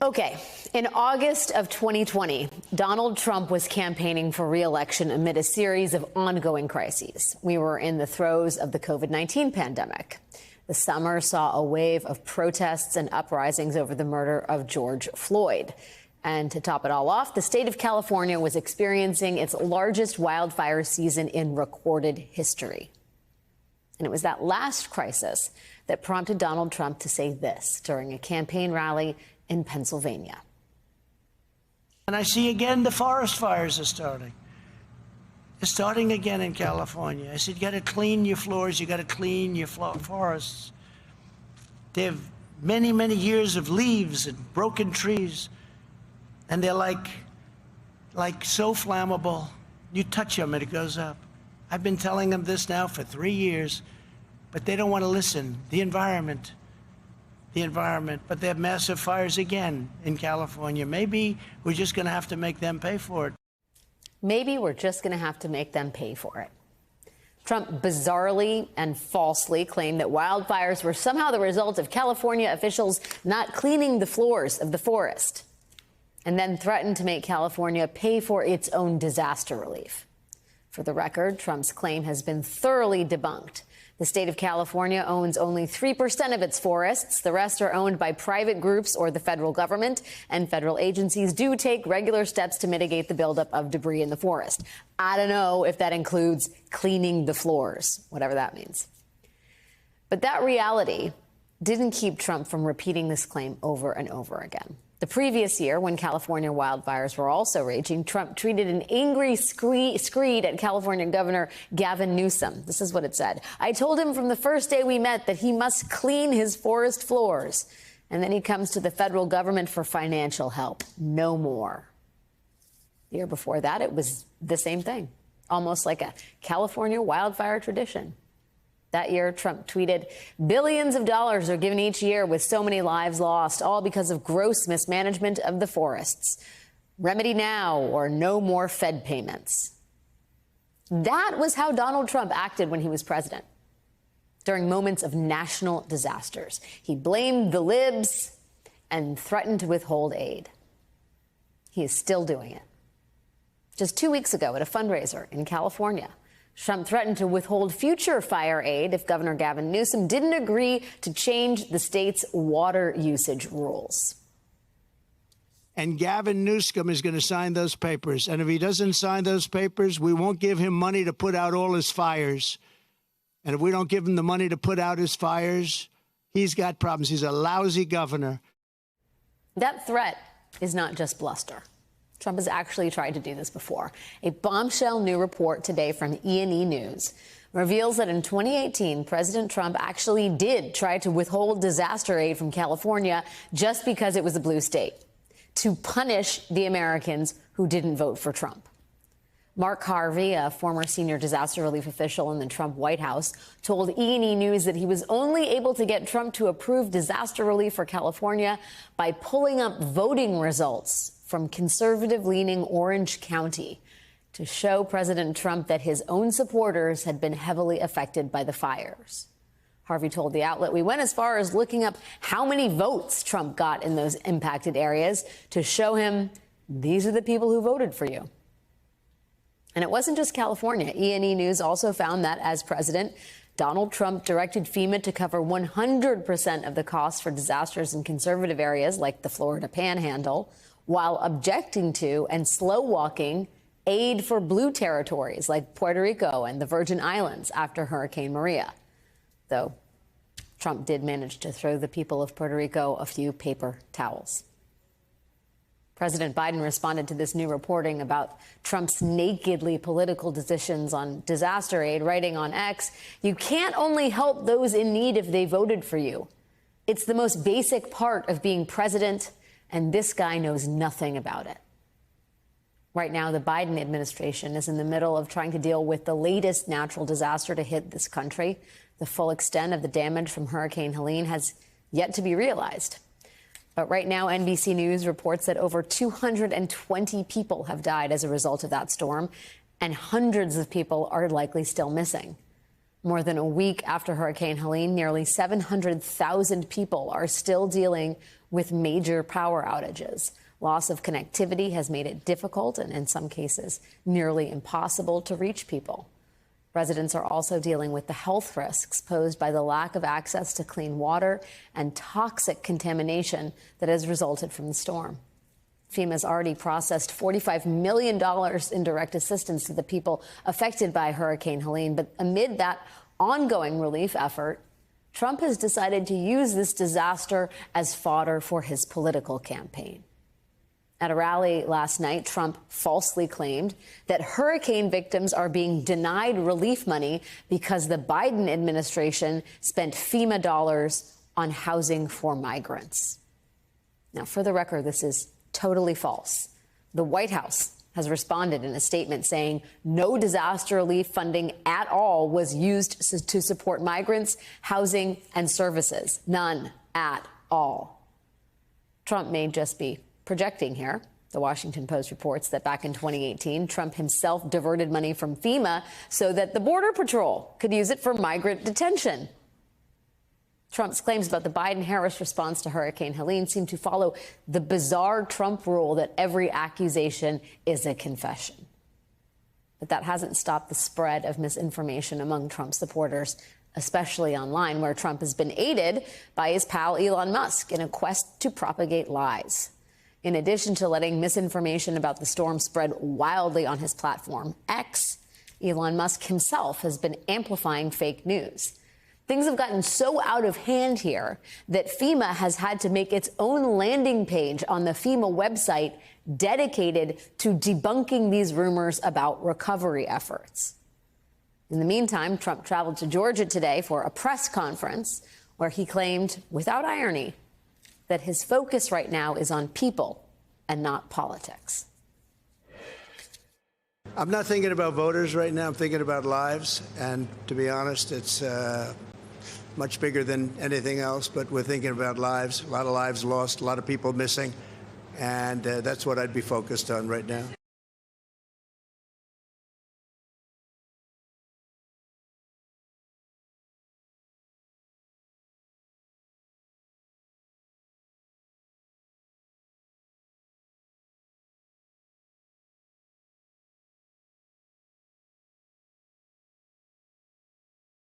Okay, in August of 2020, Donald Trump was campaigning for re-election amid a series of ongoing crises. We were in the throes of the COVID-19 pandemic. The summer saw a wave of protests and uprisings over the murder of George Floyd. And to top it all off, the state of California was experiencing its largest wildfire season in recorded history. And it was that last crisis that prompted Donald Trump to say this during a campaign rally in Pennsylvania. And I see again the forest fires are starting. They're starting again in California. I said, you got to clean your floors, you got to clean your forests. They have many, many years of leaves and broken trees, and they're like so flammable. You touch them and it goes up. I've been telling them this now for 3 years, but they don't want to listen. The environment, but they have massive fires again in California. Maybe we're just going to have to make them pay for it. Maybe we're just going to have to make them pay for it. Trump bizarrely and falsely claimed that wildfires were somehow the result of California officials not cleaning the floors of the forest, and then threatened to make California pay for its own disaster relief. For the record, Trump's claim has been thoroughly debunked. The state of California owns only 3% of its forests. The rest are owned by private groups or the federal government, and federal agencies do take regular steps to mitigate the buildup of debris in the forest. I don't know if that includes cleaning the floors, whatever that means. But that reality didn't keep Trump from repeating this claim over and over again. The previous year, when California wildfires were also raging, Trump tweeted an angry screed at California Governor Gavin Newsom. This is what it said. I told him from the first day we met that he must clean his forest floors. And then he comes to the federal government for financial help. No more. The year before that, it was the same thing, almost like a California wildfire tradition. That year, Trump tweeted, billions of dollars are given each year with so many lives lost, all because of gross mismanagement of the forests. Remedy now or no more Fed payments. That was how Donald Trump acted when he was president. During moments of national disasters, he blamed the libs and threatened to withhold aid. He is still doing it. Just 2 weeks ago at a fundraiser in California, Trump threatened to withhold future fire aid if Governor Gavin Newsom didn't agree to change the state's water usage rules. And Gavin Newsom is going to sign those papers. And if he doesn't sign those papers, we won't give him money to put out all his fires. And if we don't give him the money to put out his fires, he's got problems. He's a lousy governor. That threat is not just bluster. Trump has actually tried to do this before. A bombshell new report today from E&E News reveals that in 2018, President Trump actually did try to withhold disaster aid from California just because it was a blue state, to punish the Americans who didn't vote for Trump. Mark Harvey, a former senior disaster relief official in the Trump White House, told E&E News that he was only able to get Trump to approve disaster relief for California by pulling up voting results from conservative-leaning Orange County to show President Trump that his own supporters had been heavily affected by the fires. Harvey told the outlet, we went as far as looking up how many votes Trump got in those impacted areas to show him these are the people who voted for you. And it wasn't just California. E&E News also found that as president, Donald Trump directed FEMA to cover 100% of the costs for disasters in conservative areas like the Florida Panhandle, while objecting to and slow-walking aid for blue territories like Puerto Rico and the Virgin Islands after Hurricane Maria. Though Trump did manage to throw the people of Puerto Rico a few paper towels. President Biden responded to this new reporting about Trump's nakedly political decisions on disaster aid, writing on X, you can't only help those in need if they voted for you. It's the most basic part of being president, and this guy knows nothing about it. Right now, the Biden administration is in the middle of trying to deal with the latest natural disaster to hit this country. The full extent of the damage from Hurricane Helene has yet to be realized. But right now, NBC News reports that over 220 people have died as a result of that storm, and hundreds of people are likely still missing. More than a week after Hurricane Helene, nearly 700,000 people are still dealing with major power outages. Loss of connectivity has made it difficult and, in some cases, nearly impossible to reach people. Residents are also dealing with the health risks posed by the lack of access to clean water and toxic contamination that has resulted from the storm. FEMA's already processed $45 million in direct assistance to the people affected by Hurricane Helene. But amid that ongoing relief effort, Trump has decided to use this disaster as fodder for his political campaign. At a rally last night, Trump falsely claimed that hurricane victims are being denied relief money because the Biden administration spent FEMA dollars on housing for migrants. Now, for the record, this is totally false. The White House has responded in a statement saying no disaster relief funding at all was used to support migrants, housing, and services. None at all. Trump may just be projecting here. The Washington Post reports that back in 2018, Trump himself diverted money from FEMA so that the Border Patrol could use it for migrant detention. Trump's claims about the Biden-Harris response to Hurricane Helene seem to follow the bizarre Trump rule that every accusation is a confession. But that hasn't stopped the spread of misinformation among Trump supporters, especially online, where Trump has been aided by his pal Elon Musk in a quest to propagate lies. In addition to letting misinformation about the storm spread wildly on his platform, X, Elon Musk himself has been amplifying fake news. Things have gotten so out of hand here that FEMA has had to make its own landing page on the FEMA website dedicated to debunking these rumors about recovery efforts. In the meantime, Trump traveled to Georgia today for a press conference where he claimed, without irony, that his focus right now is on people and not politics. I'm not thinking about voters right now. I'm thinking about lives. And to be honest, it's much bigger than anything else. But we're thinking about lives, a lot of lives lost, a lot of people missing. And that's what I'd be focused on right now.